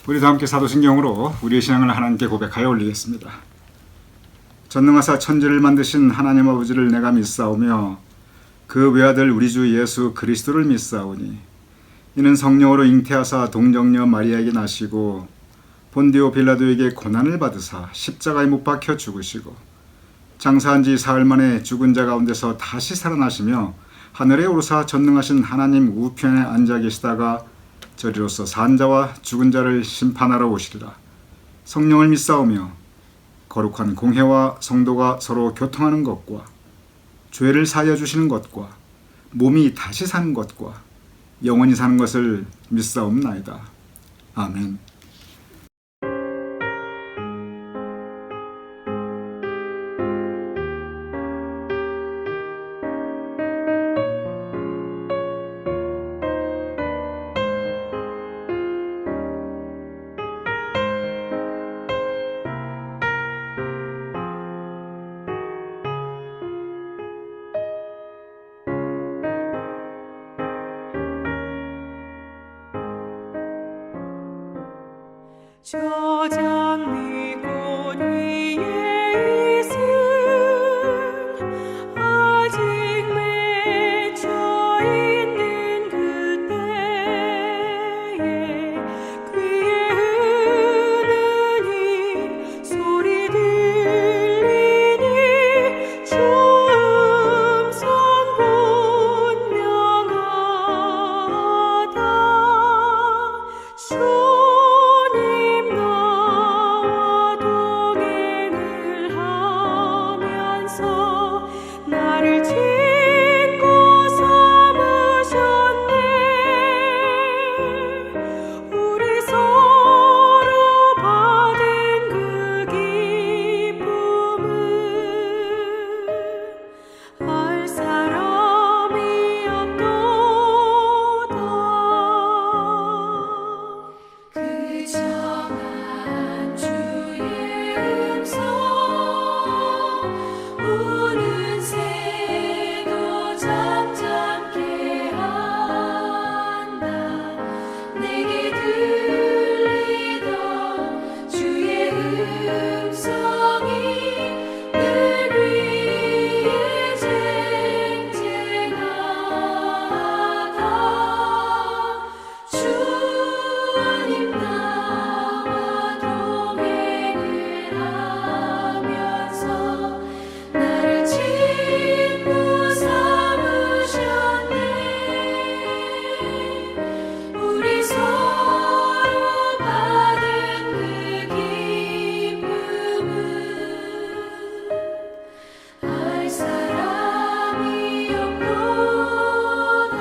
우리도 함께 사도신경으로 우리의 신앙을 하나님께 고백하여 올리겠습니다. 전능하사 천지를 만드신 하나님 아버지를 내가 믿사오며 그 외아들 우리 주 예수 그리스도를 믿사오니 이는 성령으로 잉태하사 동정녀 마리아에게 나시고 본디오 빌라도에게 고난을 받으사 십자가에 못 박혀 죽으시고 장사한 지 사흘 만에 죽은 자 가운데서 다시 살아나시며 하늘에 오르사 전능하신 하나님 우편에 앉아 계시다가 저리로서 산 자와 죽은 자를 심판하러 오시리라. 성령을 믿사오며 거룩한 공회와 성도가 서로 교통하는 것과 죄를 사하여 주시는 것과 몸이 다시 사는 것과 영원히 사는 것을 믿사옵나이다. 아멘. 저 장미 꽃 위에 있음 아직 맺혀 있는 그때에 귀에 흐르는 소리 들리니 주 음성 분명하다. 주님 나와 동행을 하면서 나를 짓고 삼으셨네. 우리 서로 받은 그 기쁨은 알 사람이 없도다. 그 정한 주의 음성 우는 새도 잠잠케 한다. 내게 들리던 주의 음성이 늘 위에 쟁쟁하다. 주님 나와 동행을 하면서 나를 친구 삼으셨네. 우리 서로 받은 그 기쁨은 알 사람이 없도다.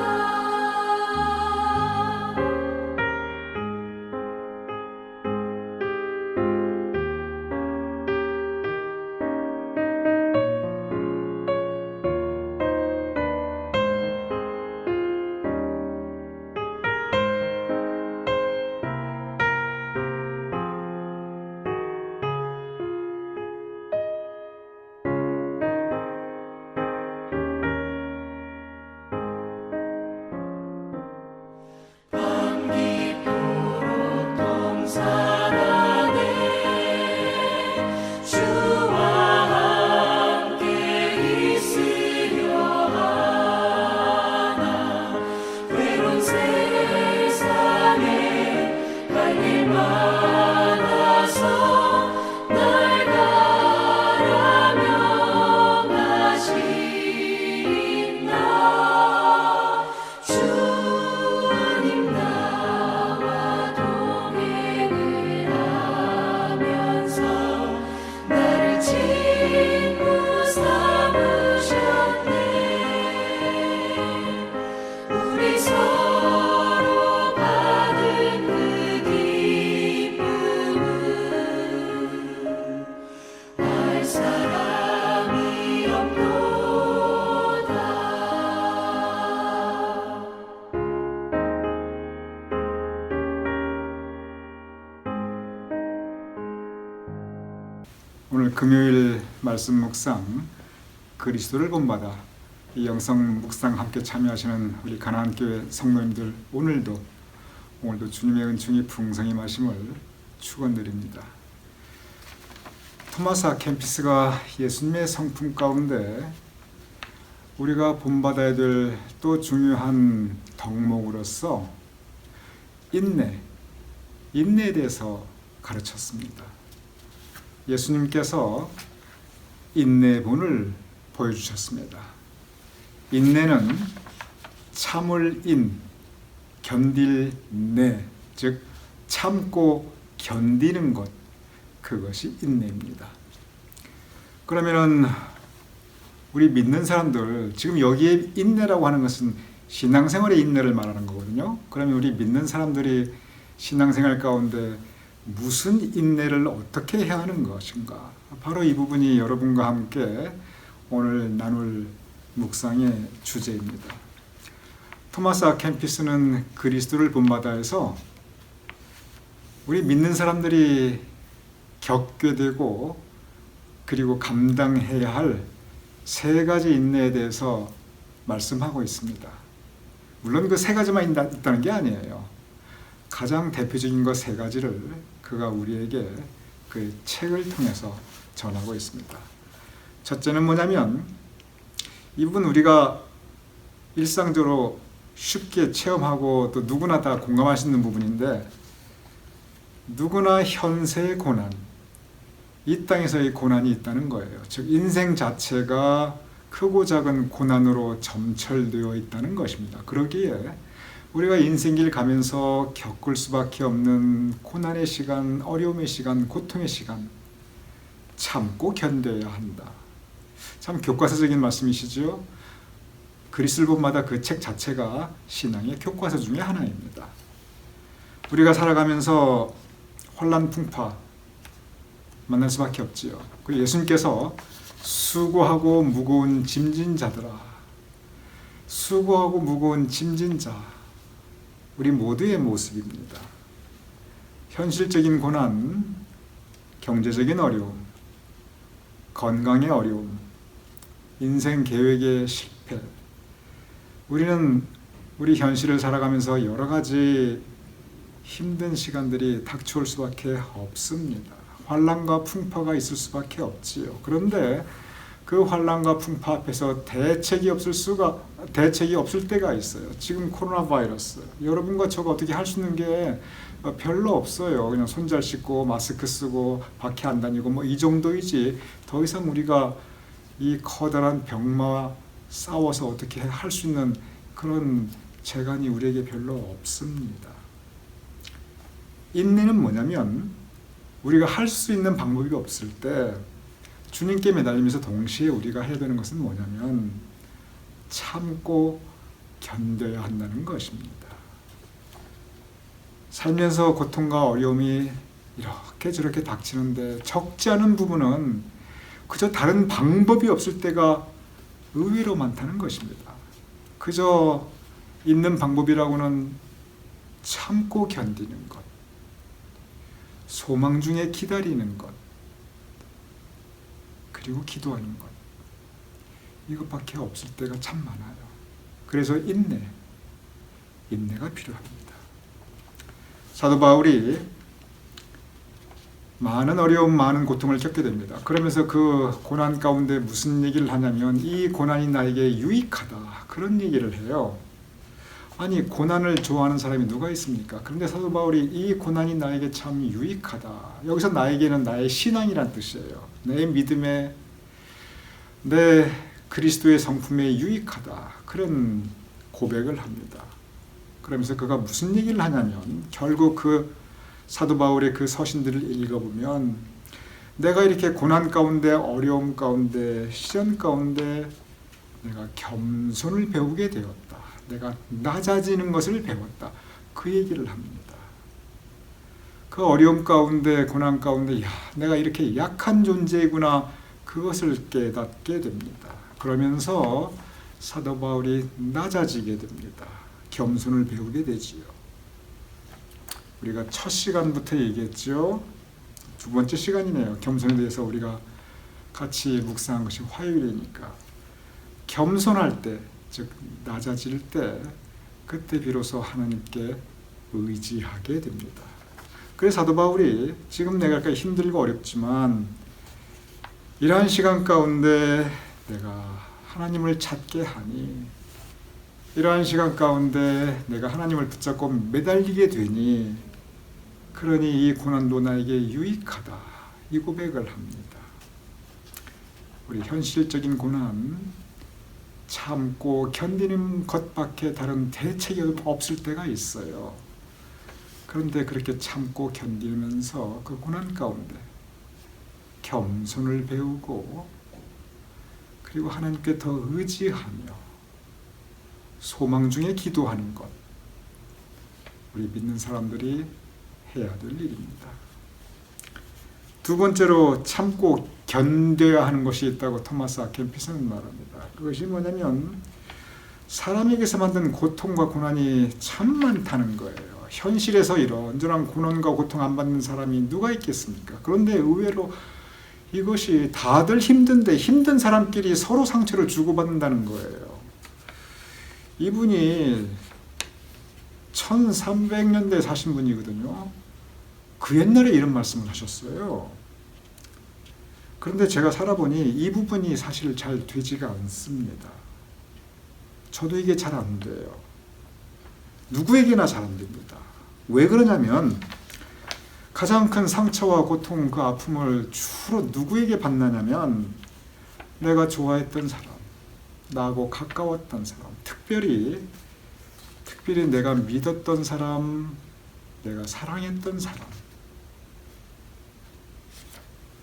밤 깊도록 동산 안에 주와 함께 있으려 하나. 외로운 세상에 갈 일 많아서 날 가라며 가시나. 주님 나와 동행을 하면서 나를 친구 삼으셨네. 우리 서로 받은 그 기쁨은 알 사람이 없도다. 오늘 금요일 말씀 묵상 그리스도를 본받아 이 영성 묵상 함께 참여하시는 우리 가나안교회 성도님들, 오늘도 오늘도 주님의 은총이 풍성히 마심을 축원드립니다. 토마스 아 캠피스가 예수님의 성품 가운데 우리가 본받아야 될 또 중요한 덕목으로서 인내에 대해서 가르쳤습니다. 예수님께서 인내의 본을 보여주셨습니다. 인내는 참을 인, 견딜 내, 즉 참고 견디는 것, 그것이 인내입니다. 그러면은 우리 믿는 사람들, 지금 여기에 인내라고 하는 것은 신앙생활의 인내를 말하는 거거든요. 그러면 우리 믿는 사람들이 신앙생활 가운데 무슨 인내를 어떻게 해야 하는 것인가? 바로 이 부분이 여러분과 함께 오늘 나눌 묵상의 주제입니다. 토마스 아 캠피스는 그리스도를 본받아에서 우리 믿는 사람들이 겪게 되고 그리고 감당해야 할 세 가지 인내에 대해서 말씀하고 있습니다. 물론 그 세 가지만 있다는 게 아니에요. 가장 대표적인 것 세 가지를 그가 우리에게 그 책을 통해서 전하고 있습니다. 첫째는 뭐냐면 이 부분 우리가 일상적으로 쉽게 체험하고 또 누구나 다 공감할 수 있는 부분인데, 누구나 현세의 고난, 이 땅에서의 고난이 있다는 거예요. 즉 인생 자체가 크고 작은 고난으로 점철되어 있다는 것입니다. 그러기에 우리가 인생길 가면서 겪을 수밖에 없는 고난의 시간, 어려움의 시간, 고통의 시간 참고 견뎌야 한다. 참 교과서적인 말씀이시죠. 그리스도본마다 그 책 자체가 신앙의 교과서 중에 하나입니다. 우리가 살아가면서 혼란 풍파 만날 수밖에 없지요. 그리고 예수님께서 수고하고 무거운 짐진 자들아, 수고하고 무거운 짐진 자, 우리 모두의 모습입니다. 현실적인 고난, 경제적인 어려움, 건강의 어려움, 인생 계획의 실패, 우리는 우리 현실을 살아가면서 여러 가지 힘든 시간들이 닥쳐올 수밖에 없습니다. 환난과 풍파가 있을 수밖에 없지요. 그런데 그 환난과 풍파 앞에서 대책이 없을 때가 있어요. 지금 코로나 바이러스, 여러분과 저가 어떻게 할 수 있는 게 별로 없어요. 그냥 손 잘 씻고 마스크 쓰고 밖에 안 다니고 뭐 이 정도이지, 더 이상 우리가 이 커다란 병마와 싸워서 어떻게 할 수 있는 그런 재간이 우리에게 별로 없습니다. 인내는 뭐냐면 우리가 할 수 있는 방법이 없을 때 주님께 매달리면서 동시에 우리가 해야 되는 것은 뭐냐면 참고 견뎌야 한다는 것입니다. 살면서 고통과 어려움이 이렇게 저렇게 닥치는데 적지 않은 부분은 그저 다른 방법이 없을 때가 의외로 많다는 것입니다. 그저 있는 방법이라고는 참고 견디는 것, 소망 중에 기다리는 것, 그리고 기도하는 것, 이것밖에 없을 때가 참 많아요. 그래서 인내가 필요합니다. 사도 바울이 많은 어려움, 많은 고통을 겪게 됩니다. 그러면서 그 고난 가운데 무슨 얘기를 하냐면 이 고난이 나에게 유익하다, 그런 얘기를 해요. 아니, 고난을 좋아하는 사람이 누가 있습니까? 그런데 사도 바울이 이 고난이 나에게 참 유익하다. 여기서 나에게는 나의 신앙이란 뜻이에요. 내 믿음에, 내 그리스도의 성품에 유익하다. 그런 고백을 합니다. 그러면서 그가 무슨 얘기를 하냐면 결국 그 사도 바울의 그 서신들을 읽어보면 내가 이렇게 고난 가운데, 어려움 가운데, 시련 가운데 내가 겸손을 배우게 되었다. 내가 낮아지는 것을 배웠다. 그 얘기를 합니다. 그 어려움 가운데, 고난 가운데 내가 이렇게 약한 존재이구나, 그것을 깨닫게 됩니다. 그러면서 사도 바울이 낮아지게 됩니다. 겸손을 배우게 되지요. 우리가 첫 시간부터 얘기했죠. 두 번째 시간이네요. 겸손에 대해서 우리가 같이 묵상한 것이 화요일이니까. 겸손할 때, 즉 낮아질 때, 그때 비로소 하나님께 의지하게 됩니다. 그래서 사도 바울이 지금 내가 힘들고 어렵지만 이러한 시간 가운데 내가 하나님을 찾게 하니, 이러한 시간 가운데 내가 하나님을 붙잡고 매달리게 되니, 그러니 이 고난도 나에게 유익하다, 이 고백을 합니다. 우리 현실적인 고난 참고 견디는 것밖에 다른 대책이 없을 때가 있어요. 그런데 그렇게 참고 견디면서 그 고난 가운데 겸손을 배우고, 그리고 하나님께 더 의지하며 소망 중에 기도하는 것, 우리 믿는 사람들이 해야 될 일입니다. 두 번째로 참고 견뎌야 하는 것이 있다고 토마스 아 켐피스는 말합니다. 그것이 뭐냐면 사람에게서 만든 고통과 고난이 참 많다는 거예요. 현실에서 이런저런 고난과 고통 안 받는 사람이 누가 있겠습니까? 그런데 의외로 이것이 다들 힘든데 힘든 사람끼리 서로 상처를 주고받는다는 거예요. 이분이 1300년대에 사신 분이거든요. 그 옛날에 이런 말씀을 하셨어요. 그런데 제가 살아보니 이 부분이 사실 잘 되지가 않습니다. 저도 이게 잘 안 돼요. 누구에게나 잘 안 됩니다. 왜 그러냐면 가장 큰 상처와 고통, 그 아픔을 주로 누구에게 받느냐면 내가 좋아했던 사람, 나하고 가까웠던 사람, 특별히 내가 믿었던 사람, 내가 사랑했던 사람,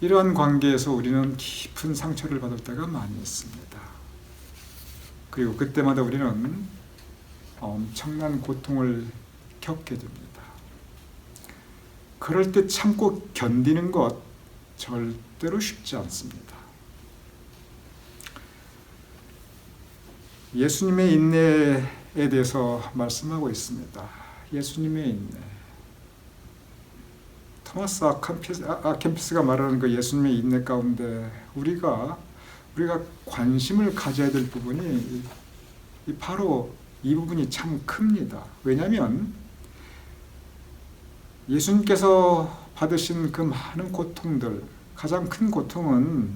이러한 관계에서 우리는 깊은 상처를 받을 때가 많이 있습니다. 그리고 그때마다 우리는 엄청난 고통을 겪게 됩니다. 그럴 때 참고 견디는 것 절대로 쉽지 않습니다. 예수님의 인내에 대해서 말씀하고 있습니다. 예수님의 인내. 토마스 아 켐피스가 말하는 그 예수님의 인내 가운데 우리가 관심을 가져야 될 부분이 바로 이 부분이 참 큽니다. 왜냐하면 예수님께서 받으신 그 많은 고통들, 가장 큰 고통은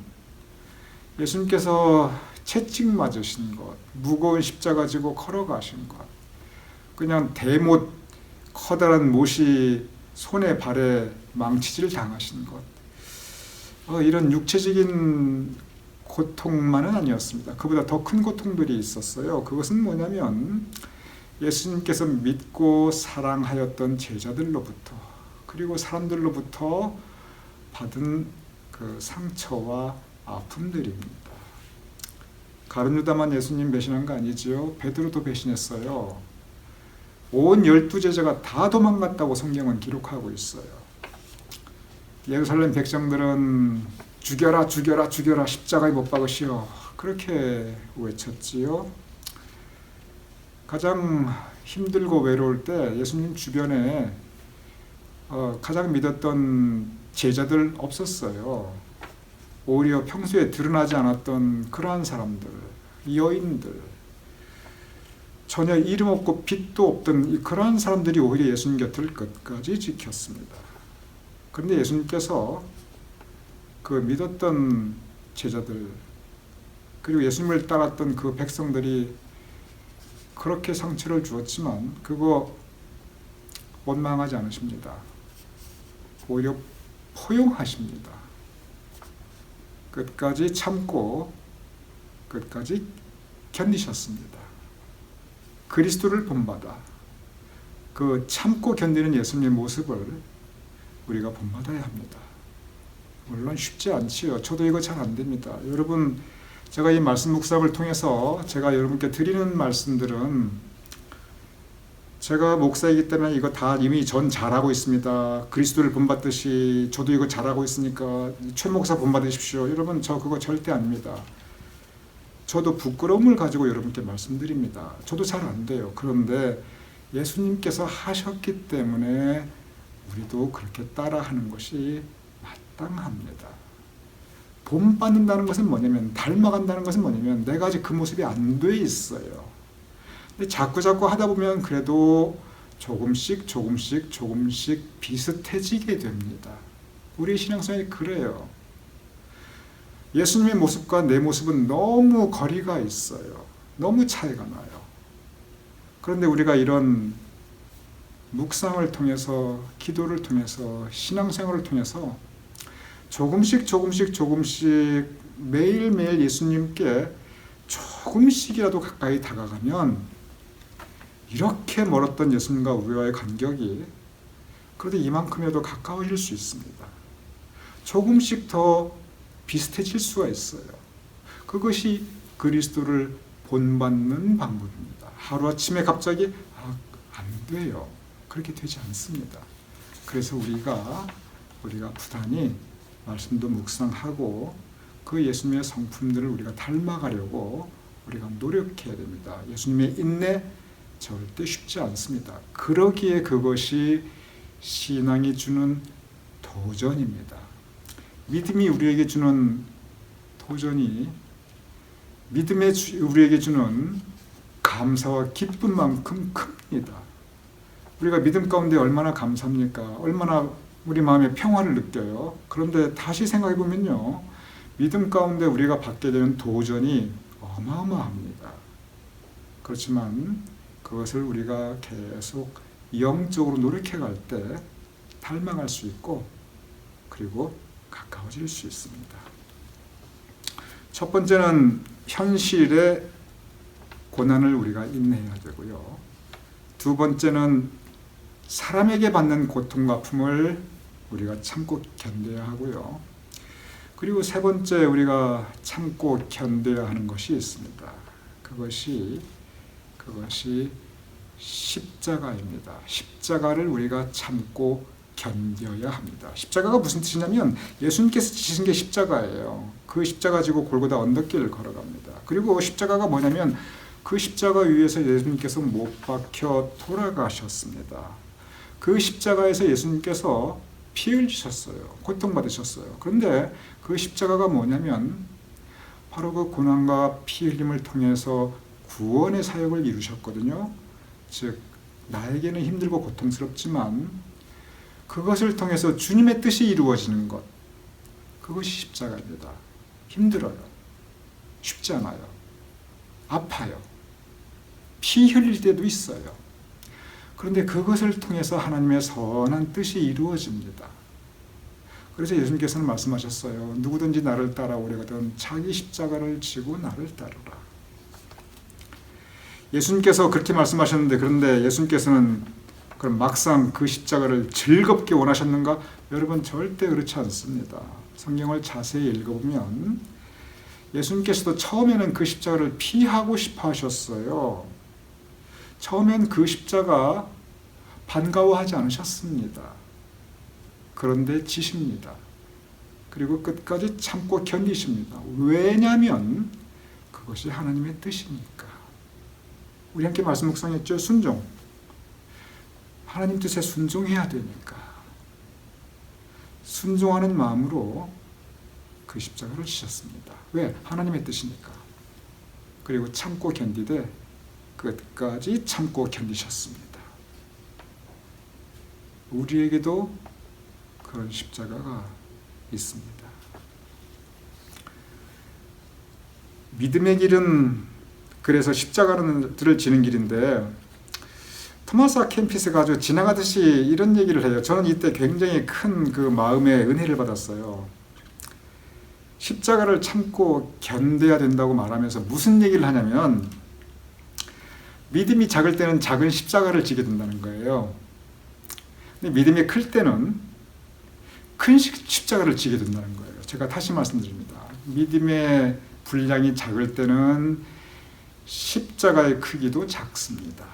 예수님께서 채찍 맞으신 것, 무거운 십자가 지고 걸어가신 것, 그냥 대못, 커다란 못이 손에 발에 망치질 당하신 것, 이런 육체적인 고통만은 아니었습니다. 그보다 더 큰 고통들이 있었어요. 그것은 뭐냐면 예수님께서 믿고 사랑하였던 제자들로부터, 그리고 사람들로부터 받은 그 상처와 아픔들입니다. 가룟 유다만 예수님 배신한 거 아니지요? 베드로도 배신했어요. 온 12제자가 다 도망갔다고 성경은 기록하고 있어요. 예루살렘 백성들은 죽여라, 죽여라, 죽여라, 십자가에 못 박으시오, 그렇게 외쳤지요. 가장 힘들고 외로울 때 예수님 주변에 가장 믿었던 제자들 없었어요. 오히려 평소에 드러나지 않았던 그러한 사람들, 여인들, 전혀 이름 없고 빛도 없던 그러한 사람들이 오히려 예수님 곁을 끝까지 지켰습니다. 그런데 예수님께서 그 믿었던 제자들, 그리고 예수님을 따랐던 그 백성들이 그렇게 상처를 주었지만 그거 원망하지 않으십니다. 오히려 포용하십니다. 끝까지 참고 끝까지 견디셨습니다. 그리스도를 본받아 그 참고 견디는 예수님의 모습을 우리가 본받아야 합니다. 물론 쉽지 않지요. 저도 이거 잘 안 됩니다. 여러분, 제가 이 말씀 묵상을 통해서 제가 여러분께 드리는 말씀들은 제가 목사이기 때문에 이거 다 이미 전 잘하고 있습니다. 그리스도를 본받듯이 저도 이거 잘하고 있으니까 최 목사 본받으십시오. 여러분, 저 그거 절대 아닙니다. 저도 부끄러움을 가지고 여러분께 말씀드립니다. 저도 잘 안 돼요. 그런데 예수님께서 하셨기 때문에 우리도 그렇게 따라하는 것이 마땅합니다. 본받는다는 것은 뭐냐면, 닮아간다는 것은 뭐냐면 내가 아직 그 모습이 안 돼 있어요. 근데 자꾸 하다 보면 그래도 조금씩 비슷해지게 됩니다. 우리 신앙생활이 그래요. 예수님의 모습과 내 모습은 너무 거리가 있어요. 너무 차이가 나요. 그런데 우리가 이런 묵상을 통해서, 기도를 통해서, 신앙생활을 통해서 조금씩 매일매일 예수님께 조금씩이라도 가까이 다가가면 이렇게 멀었던 예수님과 우리와의 간격이 그래도 이만큼이라도 가까워질 수 있습니다. 조금씩 더 비슷해질 수가 있어요. 그것이 그리스도를 본받는 방법입니다. 하루아침에 갑자기 안 돼요. 그렇게 되지 않습니다. 그래서 우리가 부단히 말씀도 묵상하고 그 예수님의 성품들을 우리가 닮아가려고 우리가 노력해야 됩니다. 예수님의 인내 절대 쉽지 않습니다. 그러기에 그것이 신앙이 주는 도전입니다. 믿음이 우리에게 주는 도전이 우리에게 주는 감사와 기쁨만큼 큽니다. 우리가 믿음 가운데 얼마나 감사합니까? 얼마나 우리 마음에 평화를 느껴요. 그런데 다시 생각해 보면요, 믿음 가운데 우리가 받게 되는 도전이 어마어마합니다. 그렇지만 그것을 우리가 계속 영적으로 노력해 갈 때 닮아갈 수 있고 그리고 가까워질 수 있습니다. 첫 번째는 현실의 고난을 우리가 인내해야 되고요. 두 번째는 사람에게 받는 고통과 아픔을 우리가 참고 견뎌야 하고요. 그리고 세 번째 우리가 참고 견뎌야 하는 것이 있습니다. 그것이 십자가입니다. 십자가를 우리가 참고 견뎌야 합니다. 십자가가 무슨 뜻이냐면 예수님께서 지신 게 십자가예요. 그 십자가 지고 골고다 언덕길을 걸어갑니다. 그리고 십자가가 뭐냐면 그 십자가 위에서 예수님께서 못 박혀 돌아가셨습니다. 그 십자가에서 예수님께서 피 흘리셨어요. 고통받으셨어요. 그런데 그 십자가가 뭐냐면 바로 그 고난과 피 흘림을 통해서 구원의 사역을 이루셨거든요. 즉 나에게는 힘들고 고통스럽지만 그것을 통해서 주님의 뜻이 이루어지는 것, 그것이 십자가입니다. 힘들어요. 쉽지 않아요. 아파요. 피 흘릴 때도 있어요. 그런데 그것을 통해서 하나님의 선한 뜻이 이루어집니다. 그래서 예수님께서는 말씀하셨어요. 누구든지 나를 따라오려거든 자기 십자가를 지고 나를 따르라. 예수님께서 그렇게 말씀하셨는데, 그런데 예수님께서는 그럼 막상 그 십자가를 즐겁게 원하셨는가? 여러분, 절대 그렇지 않습니다. 성경을 자세히 읽어보면 예수님께서도 처음에는 그 십자가를 피하고 싶어 하셨어요. 처음엔 그 십자가 반가워하지 않으셨습니다. 그런데 지십니다. 그리고 끝까지 참고 견디십니다. 왜냐하면 그것이 하나님의 뜻이니까. 우리 함께 말씀 묵상했죠? 순종. 하나님 뜻에 순종해야 되니까. 순종하는 마음으로 그 십자가를 지셨습니다. 왜? 하나님의 뜻이니까. 그리고 참고 견디되 끝까지 참고 견디셨습니다. 우리에게도 그런 십자가가 있습니다. 믿음의 길은 그래서 십자가를 지는 길인데, 토마스 아 캠피스가 아주 지나가듯이 이런 얘기를 해요. 저는 이때 굉장히 큰 그 마음의 은혜를 받았어요. 십자가를 참고 견뎌야 된다고 말하면서 무슨 얘기를 하냐면, 믿음이 작을 때는 작은 십자가를 지게 된다는 거예요. 근데 믿음이 클 때는 큰 십자가를 지게 된다는 거예요. 제가 다시 말씀드립니다. 믿음의 분량이 작을 때는 십자가의 크기도 작습니다.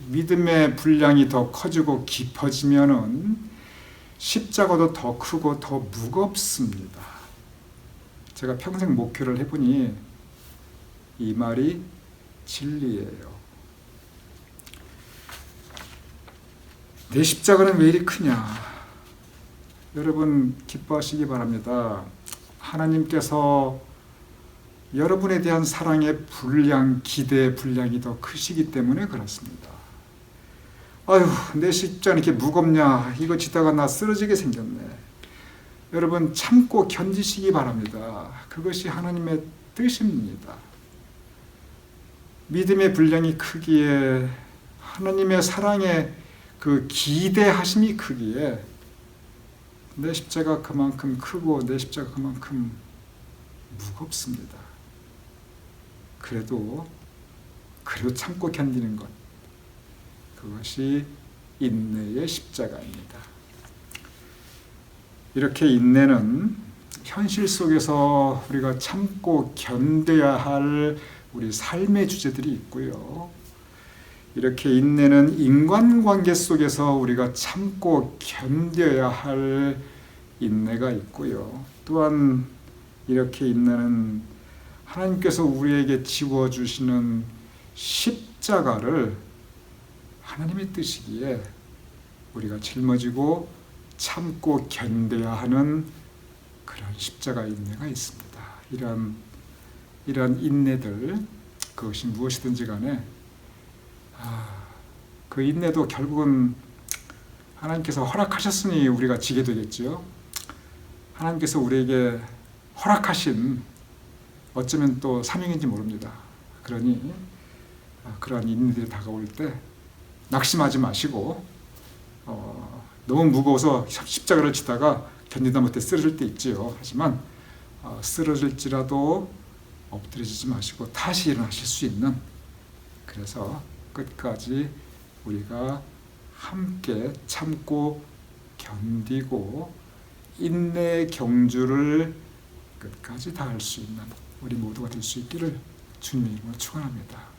믿음의 분량이 더 커지고 깊어지면은 십자가도 더 크고 더 무겁습니다. 제가 평생 목회를 해보니 이 말이 진리예요. 내 십자가는 왜 이리 크냐? 여러분 기뻐하시기 바랍니다. 하나님께서 여러분에 대한 사랑의 분량, 기대의 분량이 더 크시기 때문에 그렇습니다. 아유, 내 십자가 이렇게 무겁냐? 이거 지다가 나 쓰러지게 생겼네. 여러분 참고 견디시기 바랍니다. 그것이 하나님의 뜻입니다. 믿음의 분량이 크기에 하나님의 사랑의 그 기대하심이 크기에 내 십자가 그만큼 크고 내 십자가 그만큼 무겁습니다. 그래도 참고 견디는 것, 그것이 인내의 십자가입니다. 이렇게 인내는 현실 속에서 우리가 참고 견뎌야 할 우리 삶의 주제들이 있고요. 이렇게 인내는 인간관계 속에서 우리가 참고 견뎌야 할 인내가 있고요. 또한 이렇게 인내는 하나님께서 우리에게 지워주시는 십자가를 하나님의 뜻이기에 우리가 짊어지고 참고 견뎌야 하는 그런 십자가 인내가 있습니다. 이러한 인내들, 그것이 무엇이든지 간에 그 인내도 결국은 하나님께서 허락하셨으니 우리가 지게 되겠죠. 하나님께서 우리에게 허락하신, 어쩌면 또 사명인지 모릅니다. 그러니 그러한 인내들이 다가올 때 낙심하지 마시고 너무 무거워서 십자가를 지다가 견디다 못해 쓰러질 때 있지요. 하지만 쓰러질지라도 엎드려지지 마시고 다시 일어나실 수 있는, 그래서 끝까지 우리가 함께 참고 견디고 인내의 경주를 끝까지 다할 수 있는 우리 모두가 될 수 있기를 주님의 이름으로 축원합니다.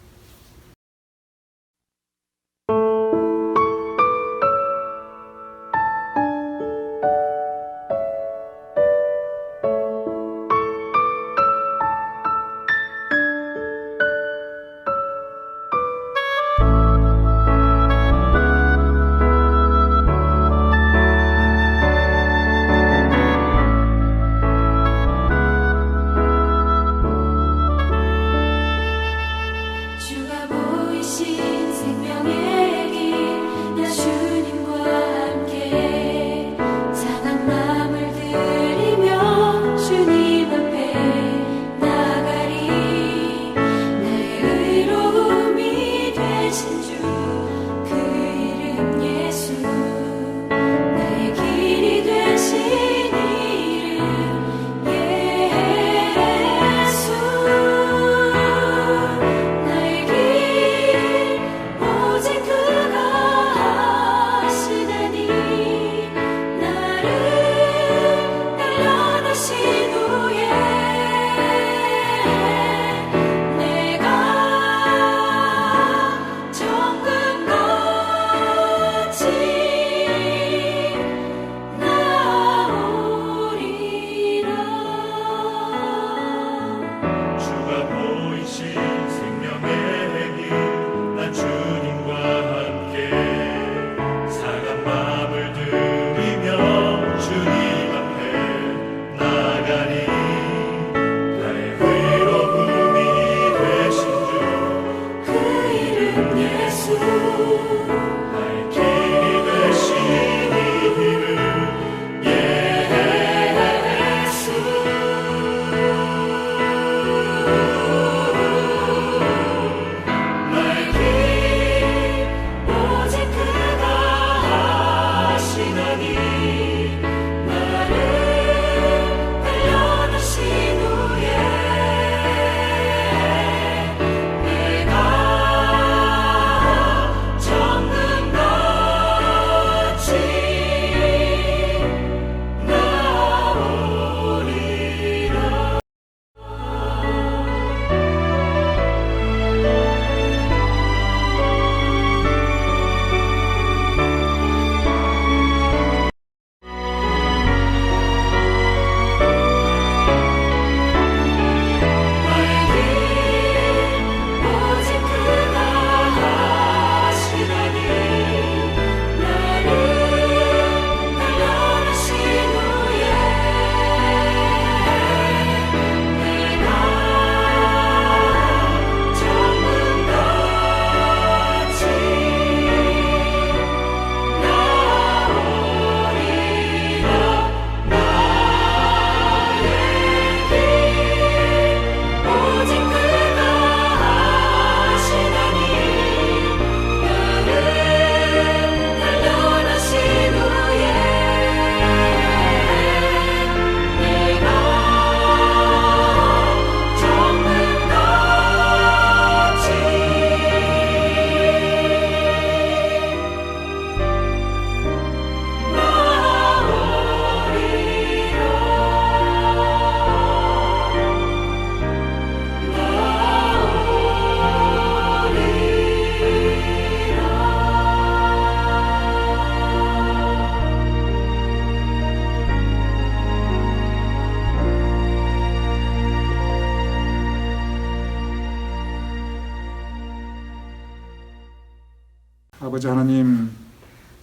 아버지 하나님,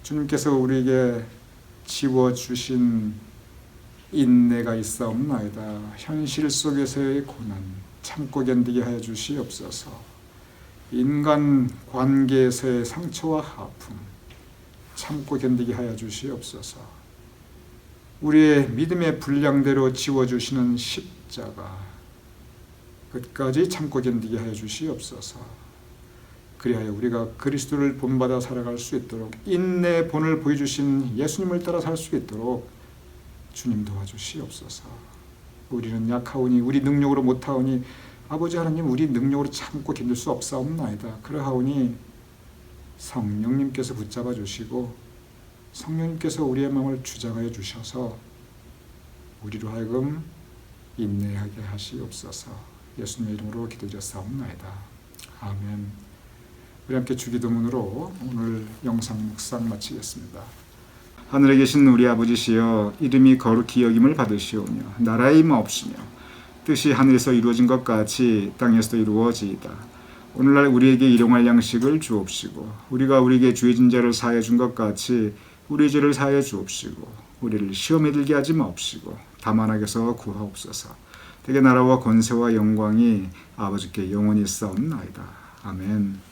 주님께서 우리에게 지워주신 인내가 있사옵나이다. 현실 속에서의 고난 참고 견디게 하여 주시옵소서. 인간 관계에서의 상처와 아픔 참고 견디게 하여 주시옵소서. 우리의 믿음의 분량대로 지워주시는 십자가 끝까지 참고 견디게 하여 주시옵소서. 그리하여 우리가 그리스도를 본받아 살아갈 수 있도록, 인내의 본을 보여주신 예수님을 따라 살 수 있도록 주님 도와주시옵소서. 우리는 약하오니 우리 능력으로 못하오니 아버지 하나님, 우리 능력으로 참고 견딜 수 없사옵나이다. 그러하오니 성령님께서 붙잡아 주시고 성령님께서 우리의 마음을 주장하여 주셔서 우리로 하여금 인내하게 하시옵소서. 예수님의 이름으로 기도드렸사옵나이다. 아멘. 우리 함께 주기도문으로 오늘 영상 묵상 마치겠습니다. 하늘에 계신 우리 아버지시여, 이름이 거룩히 여김을 받으시오며 나라의 임하옵시며 뜻이 하늘에서 이루어진 것 같이 땅에서도 이루어지이다. 오늘날 우리에게 일용할 양식을 주옵시고 우리가 우리에게 죄 진 자를 사하여 준 것 같이 우리 죄를 사하여 주옵시고 우리를 시험에 들게 하지 마옵시고 다만 악에서 구하옵소서. 대개 나라와 권세와 영광이 아버지께 영원히 있사옵나이다. 아멘.